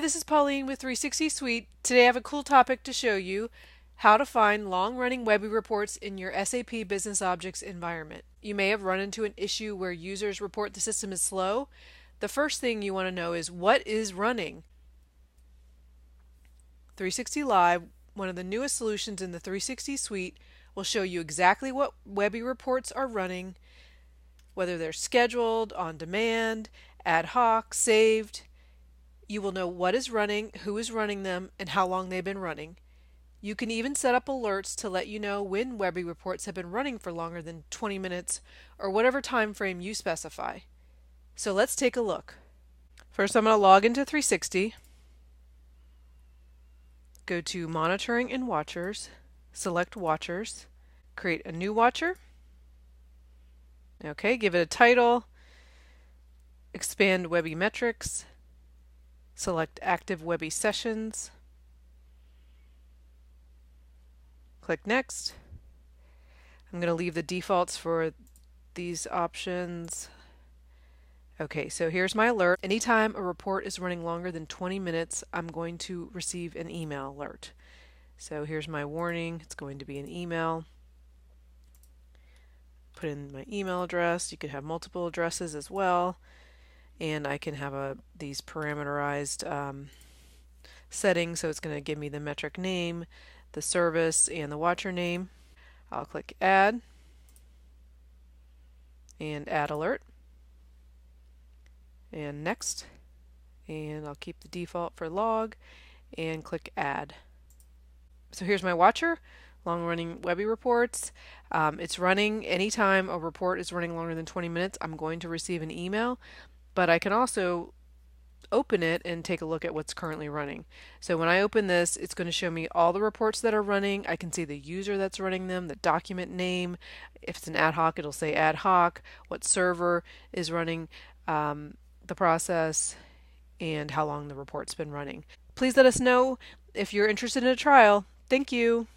this is Pauline with 360 Suite. Today I have a cool topic to show you: how to find long-running Webi reports in your SAP BusinessObjects environment. You may have run into an issue where users report the system is slow. The first thing you want to know is what is running. 360 Live, one of the newest solutions in the 360 Suite, will show you exactly what Webi reports are running, whether they're scheduled, on demand, ad hoc, saved. You will know what is running, who is running them, and how long they've been running. You can even set up alerts to let you know when Webi reports have been running for longer than 20 minutes or whatever time frame you specify. So let's take a look. First, I'm going to log into 360. Go to Monitoring and Watchers, select Watchers, create a new watcher. Okay, give it a title, expand Webi metrics, select Active Webi Sessions, click Next. I'm going to leave the defaults for these options. Okay, so here's my alert. Anytime a report is running longer than 20 minutes, I'm going to receive an email alert. So here's my warning. It's going to be an email. Put in my email address. You could have multiple addresses as well. And I can have these parameterized settings, so it's going to give me the metric name, the service, and the watcher name. I'll click Add and Add Alert and Next, and I'll keep the default for Log and click Add. So here's my watcher, long-running Webi reports. It's running anytime a report is running longer than 20 minutes. I'm going to receive an email, but I can also open it and take a look at what's currently running. So when I open this, it's going to show me all the reports that are running. I can see the user that's running them, the document name. If it's an ad hoc, it'll say ad hoc, what server is running the process, and how long the report's been running. Please let us know if you're interested in a trial. Thank you.